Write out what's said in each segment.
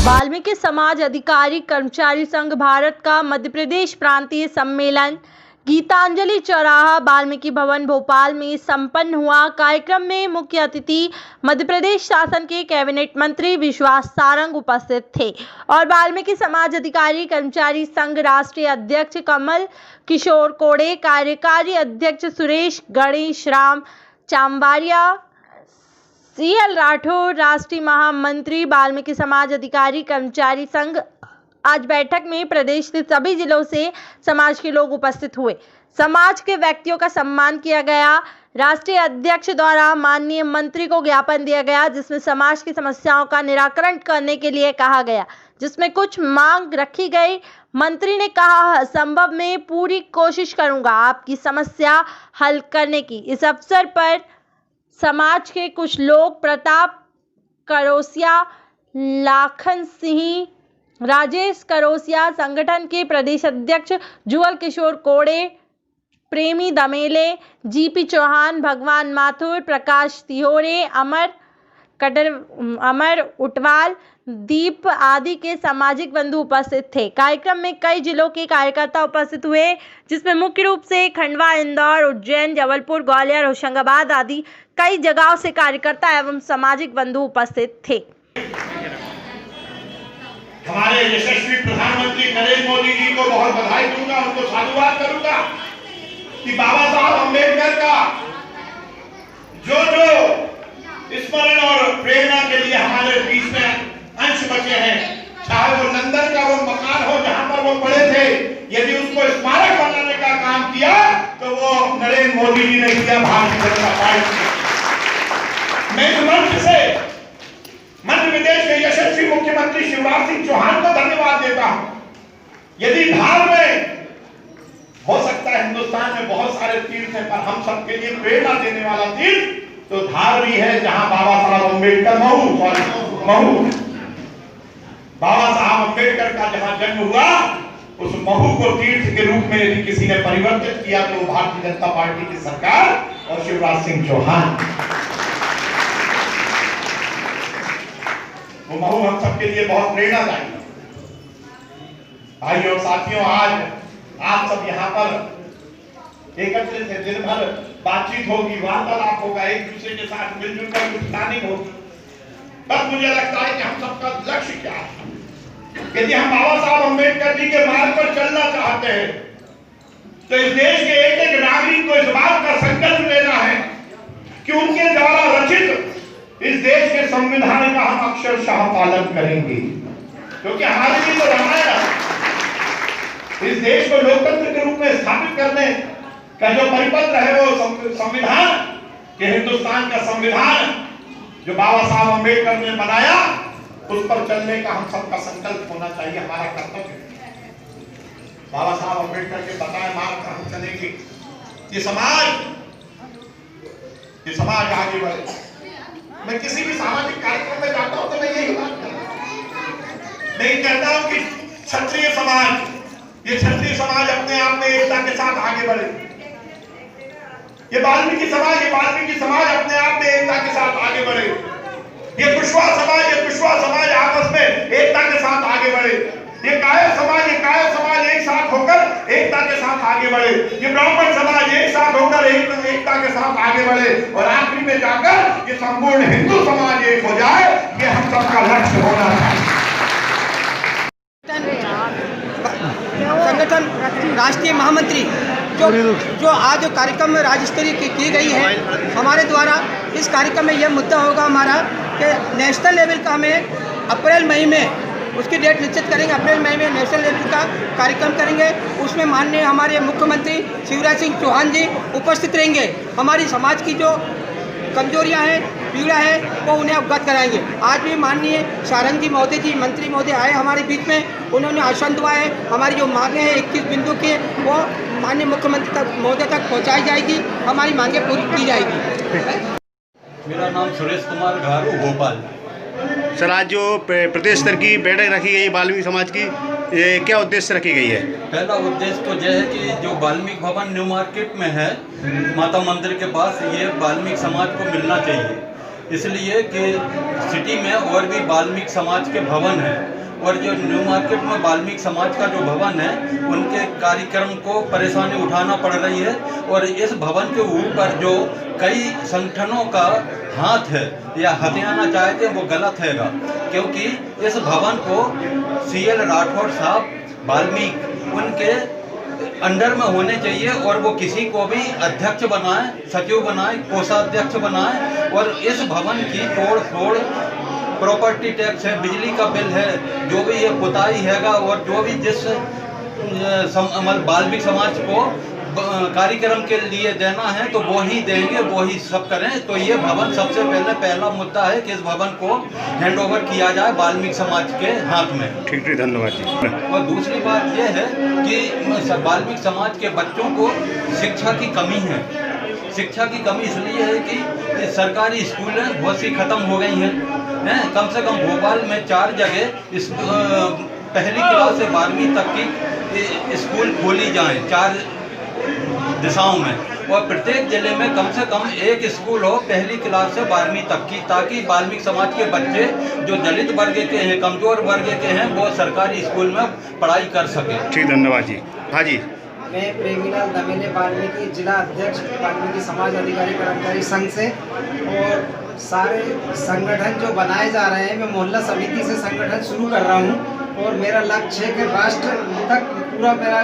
वाल्मीकि समाज अधिकारी कर्मचारी संघ भारत का मध्य प्रदेश प्रांतीय सम्मेलन गीतांजलि चौराहा वाल्मीकि भवन भोपाल में संपन्न हुआ। कार्यक्रम में मुख्य अतिथि मध्य प्रदेश शासन के कैबिनेट मंत्री विश्वास सारंग उपस्थित थे और वाल्मीकि समाज अधिकारी कर्मचारी संघ राष्ट्रीय अध्यक्ष कमल किशोर कोड़े, कार्यकारी अध्यक्ष सुरेश गणेश राम चांबारिया, CL राठौर, राष्ट्रीय महामंत्री वाल्मीकि समाज अधिकारी कर्मचारी संघ। आज बैठक में प्रदेश के सभी जिलों से समाज के लोग उपस्थित हुए। समाज के व्यक्तियों का सम्मान किया गया। राष्ट्रीय अध्यक्ष द्वारा माननीय मंत्री को ज्ञापन दिया गया, जिसमें समाज की समस्याओं का निराकरण करने के लिए कहा गया, जिसमें कुछ मांग रखी गई। मंत्री ने कहा, संभव में पूरी कोशिश करूंगा आपकी समस्या हल करने की। इस अवसर पर समाज के कुछ लोग प्रताप करोसिया, लाखन सिंह, राजेश करोसिया, संगठन के प्रदेश अध्यक्ष जुगल किशोर कोड़े, प्रेमी दमेले, GP चौहान, भगवान माथुर, प्रकाश तिहोरे, अमर उटवाल, दीप आदि के सामाजिक बंधु उपस्थित थे। कार्यक्रम में कई जिलों के कार्यकर्ता उपस्थित हुए, जिसमें मुख्य रूप से खंडवा, इंदौर, उज्जैन, जबलपुर, ग्वालियर, होशंगाबाद आदि कई जगहों से कार्यकर्ता एवं सामाजिक बंधु उपस्थित थे। हमारे यशस्वी प्रधानमंत्री नरेंद्र मोदी जी को बहुत बधाई दूंगा, उनको साधुवाद करूंगा कि बाबा साहब अम्बेडकर का जो स्मरण और प्रेरणा के लिए हमारे बीच में अंश बचे हैं, चाहे वो लंदन का वो मकान हो जहां पर वो पड़े थे, यदि उसको स्मारक बनाने का काम किया तो वो नरेंद्र मोदी जी ने किया, भारतीय जनता पार्टी। मैं इस मंच से मध्य प्रदेश के यशस्वी मुख्यमंत्री शिवराज सिंह चौहान को धन्यवाद देता हूं। यदि धार में हो सकता है हिंदुस्तान में बहुत सारे तीर्थ हैं, पर हम सबके लिए प्रेरणा देने वाला तीर्थ तो धार भी है, जहां बाबा साहब अम्बेडकर महू बाबा साहब अम्बेडकर का जहां जन्म हुआ, उस महू को तीर्थ के रूप में यदि किसी ने परिवर्तित किया तो भारतीय जनता पार्टी की सरकार और शिवराज सिंह चौहान। वो महू हम सबके लिए बहुत प्रेरणादायी है। भाइयों और साथियों, आज आप सब यहाँ पर एकत्रित है, दिन भर बातचीत होगी, वार्तालाप होगा, एक दूसरे के साथ मिलजुल कर कुछ प्लानिंग होगी। बस मुझे लगता है कि हम सबका लक्ष्य क्या है। यदि हम बाबा साहब अम्बेडकर जी के मार्ग पर चलना चाहते हैं तो इस देश के एक एक नागरिक को इस बात का संकल्प लेना है कि उनके द्वारा रचित इस देश के संविधान का हम अक्षरशः पालन करेंगे, क्योंकि हमारे लिए तो रामायण है। इस देश को लोकतंत्र के रूप में स्थापित करने का जो परिपत्र है वो संविधान के हिंदुस्तान का संविधान जो बाबा साहब अम्बेडकर ने बनाया, उस पर चलने का हम सबका संकल्प होना चाहिए, हमारा कर्तव्य है। बाबा साहब अम्बेडकर के बताए मार्ग पर हम चलेंगे, ये समाज आगे बढ़े। मैं किसी भी सामाजिक कार्यक्रम में जाता हूं तो मैं यही बात करता हूं, मैं कहता हूं कि क्षत्रिय समाज, ये क्षत्रिय समाज अपने आप में एकता के साथ आगे बढ़े। ये वाल्मीकि समाज अपने आप में एकता के साथ आगे बढ़े। ये कुशवाहा समाज आपस में एकता के साथ आगे बढ़े। ये कायर समाज एक साथ होकर एकता के साथ आगे बढ़े। ये ब्राह्मण समाज एक साथ होकर एकता के साथ आगे बढ़े, और आखिरी में जाकर ये संपूर्ण हिंदू समाज एक हो जाए, ये हम सबका लक्ष्य होना चाहिए। संगठन राष्ट्रीय महामंत्री जो आज कार्यक्रम राज्य स्तरीय की गई है, हमारे द्वारा इस कार्यक्रम में यह मुद्दा होगा हमारा कि नेशनल लेवल का हमें अप्रैल मई में उसकी डेट निश्चित करेंगे। अप्रैल मई में नेशनल लेवल का कार्यक्रम करेंगे। उसमें माननीय हमारे मुख्यमंत्री शिवराज सिंह चौहान जी उपस्थित रहेंगे। हमारी समाज की जो कमजोरियां हैं, पीड़ा है, वो उन्हें अवगत कराएंगे। आज भी माननीय सारंग जी महोदय जी, मंत्री महोदय आए हमारे बीच में, उन्होंने आश्वासन दिया है हमारी जो मांगे हैं 21 बिंदु के, वो माननीय मुख्यमंत्री महोदय तक पहुंचाई जाएगी, हमारी मांगे पूरी की जाएगी। मेरा नाम सुरेश कुमार घारू, भोपाल। सर, आज जो प्रदेश स्तर की बैठक रखी गई वाल्मीकि समाज की, ये क्या उद्देश्य रखी गई है? पहला उद्देश्य तो यह है कि जो वाल्मीकि भवन न्यू मार्केट में है, माता मंदिर के पास, ये वाल्मीकि समाज को मिलना चाहिए, इसलिए कि सिटी में और भी वाल्मीकि समाज के भवन हैं, और जो न्यू मार्केट में वाल्मीकि समाज का जो भवन है उनके कार्यक्रम को परेशानी उठाना पड़ रही है। और इस भवन के ऊपर जो कई संगठनों का हाथ है या हथियाना चाहते हैं वो गलत हैगा, क्योंकि इस भवन को CL राठौड़ साहब वाल्मीकि उनके अंडर में होने चाहिए और वो किसी को भी अध्यक्ष बनाए, सचिव बनाए, कोषाध्यक्ष बनाए। और इस भवन की तोड़ फोड़, प्रॉपर्टी टैक्स है, बिजली का बिल है, जो भी ये पुताई हैगा और जो भी जिस वाल्मीकि समाज को कार्यक्रम के लिए देना है तो वो ही देंगे, वो ही सब करें। तो ये भवन सबसे पहला मुद्दा है कि इस भवन को हैंड ओवर किया जाए वाल्मीकि समाज के हाथ में। ठीक है, धन्यवाद जी। और दूसरी बात ये है कि वाल्मीकि समाज के बच्चों को शिक्षा की कमी है। शिक्षा की कमी इसलिए है कि सरकारी स्कूलें बहुत सी खत्म हो गई हैं। कम से कम भोपाल में 4 जगह इस पहली क्लास से 12वीं तक की स्कूल खोली जाएं 4 दिशाओं में, और प्रत्येक जिले में कम से कम एक स्कूल हो पहली क्लास से 12वीं तक की, ताकि वाल्मीकि समाज के बच्चे जो दलित वर्ग के हैं, कमजोर वर्ग के हैं, वो सरकारी स्कूल में पढ़ाई कर सके। ठीक, धन्यवाद जी। हाँ जी। मैं प्रेमीलाल दमेले वाल्मीकि जिला अध्यक्ष वाल्मीकि समाज अधिकारी कर्मचारी संघ से, और सारे संगठन जो बनाए जा रहे हैं मैं मोहल्ला समिति से संगठन शुरू कर रहा हूँ, और मेरा लक्ष्य है कि राष्ट्र तक पूरा मेरा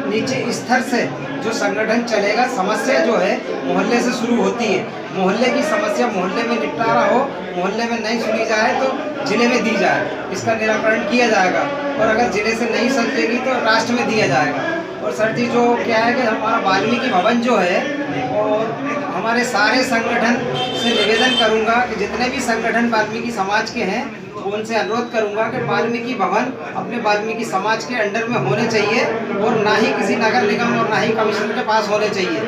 नीचे स्तर से जो संगठन चलेगा। समस्या जो है मोहल्ले से शुरू होती है, मोहल्ले की समस्या मोहल्ले में निपटारा हो, मोहल्ले में नहीं सुनी जाए तो जिले में दी जाए, इसका निराकरण किया जाएगा, और अगर जिले से नहीं सुलझेगी तो राष्ट्र में दिया जाएगा। और सर जी जो क्या है कि हमारा वाल्मीकि भवन जो है, और हमारे सारे संगठन से निवेदन करूंगा कि जितने भी संगठन वाल्मीकि समाज के हैं उनसे अनुरोध करूंगा कि वाल्मीकि भवन अपने वाल्मीकि समाज के अंडर में होने चाहिए, और ना ही किसी नगर निगम और ना ही कमिश्नर के पास होने चाहिए।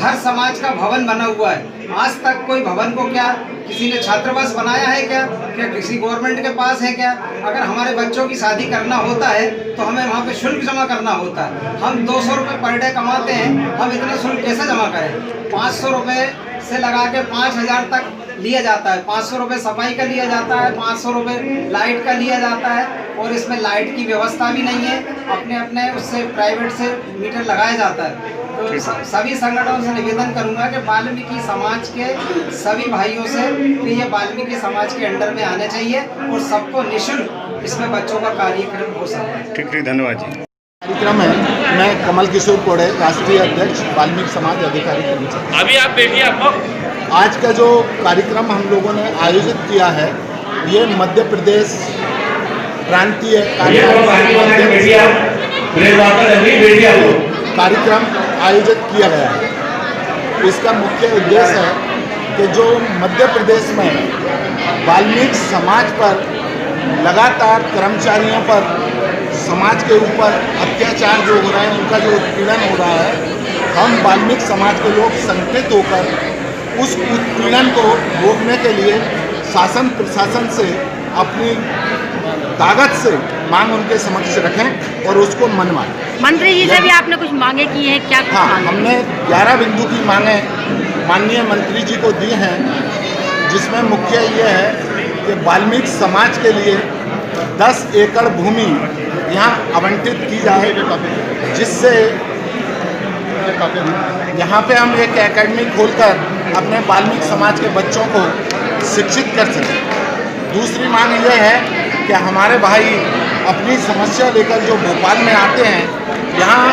हर समाज का भवन बना हुआ है, आज तक कोई भवन को क्या किसी ने छात्रावास बनाया है क्या किसी गवर्नमेंट के पास है क्या? अगर हमारे बच्चों की शादी करना होता है तो हमें वहाँ पे शुल्क जमा करना होता है। हम 200 रुपये पर डे कमाते हैं, हम इतना शुल्क कैसे जमा करें? 500 रुपये से लगा के 5000 तक लिया जाता है। 500 रुपये सफाई का लिया जाता है, 500 रुपये लाइट का लिया जाता है, और इसमें लाइट की व्यवस्था भी नहीं है, अपने अपने उससे प्राइवेट से मीटर लगाया जाता है। तो सभी संगठनों से निवेदन करूंगा कि वाल्मीकि समाज के सभी भाइयों से कि ये वाल्मीकि समाज के अंडर में आने चाहिए और सबको निःशुल्क इसमें बच्चों का कार्यक्रम हो सके। ठीक है, धन्यवाद जी। कार्यक्रम है, मैं कमल किशोर कोड़े, राष्ट्रीय अध्यक्ष वाल्मीकि समाज अधिकारी कर्मचारी। अभी आप बैठिए। आपको आज का जो कार्यक्रम हम लोगों ने आयोजित किया है, ये मध्य प्रदेश प्रांतीय कार्यक्रम आयोजित किया गया है। इसका मुख्य उद्देश्य है कि जो मध्य प्रदेश में वाल्मीकि समाज पर लगातार कर्मचारियों पर, समाज के ऊपर अत्याचार जो हो रहा है, उनका जो उत्पीड़न हो रहा है, हम वाल्मीकि समाज के लोग संगठित होकर उस उत्पीड़न को रोकने के लिए शासन प्रशासन से अपनी ताकत से मांग उनके समक्ष रखें और उसको मनवाएं। मंत्री जी से भी आपने कुछ मांगे की है क्या? हाँ, हमने 11 बिंदु की मांगें माननीय मंत्री जी को दी हैं, जिसमें मुख्य ये है कि वाल्मीकि समाज के लिए 10 एकड़ भूमि यहाँ आवंटित की जाए, जिससे यहाँ पे हम एक एकेडमी खोलकर अपने वाल्मीकि समाज के बच्चों को शिक्षित कर सकें। दूसरी मांग ये है कि हमारे भाई अपनी समस्या लेकर जो भोपाल में आते हैं, यहाँ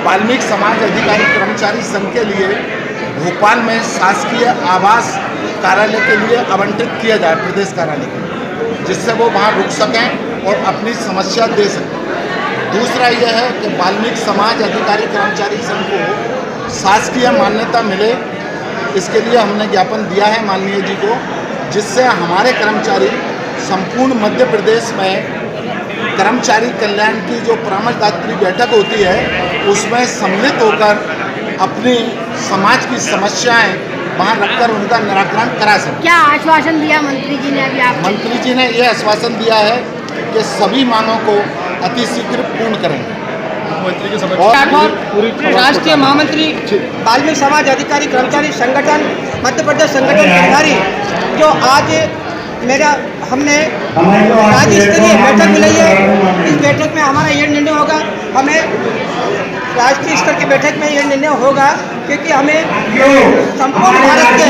वाल्मीकि समाज अधिकारी कर्मचारी संघ के लिए भोपाल में शासकीय आवास कार्यालय के लिए आवंटित किया जाए, प्रदेश कार्यालय के लिए, जिससे वो वहाँ रुक सकें और अपनी समस्या दे सकें। दूसरा यह है कि वाल्मीकि समाज अधिकारी कर्मचारी संघ को शासकीय मान्यता मिले, इसके लिए हमने ज्ञापन दिया है माननीय जी को, जिससे हमारे कर्मचारी संपूर्ण मध्य प्रदेश में कर्मचारी कल्याण की जो परामर्शदात्री बैठक होती है उसमें सम्मिलित होकर अपनी समाज की समस्याएं वहाँ रखकर उनका निराकरण करा सकें। क्या आश्वासन दिया मंत्री जी ने अभी आप? मंत्री जी ने यह आश्वासन दिया है कि सभी मांगों को अतिशीघ्र पूर्ण करेंगे। राष्ट्रीय महामंत्री वाल्मीकि समाज अधिकारी कर्मचारी संगठन मध्य प्रदेश संगठन प्रभारी, जो आज हमने राज्य स्तरीय बैठक बुलाई है। इस बैठक में हमारा यह निर्णय होगा, हमें राष्ट्रीय स्तर की बैठक में यह निर्णय होगा, क्योंकि हमें संपूर्ण भारत के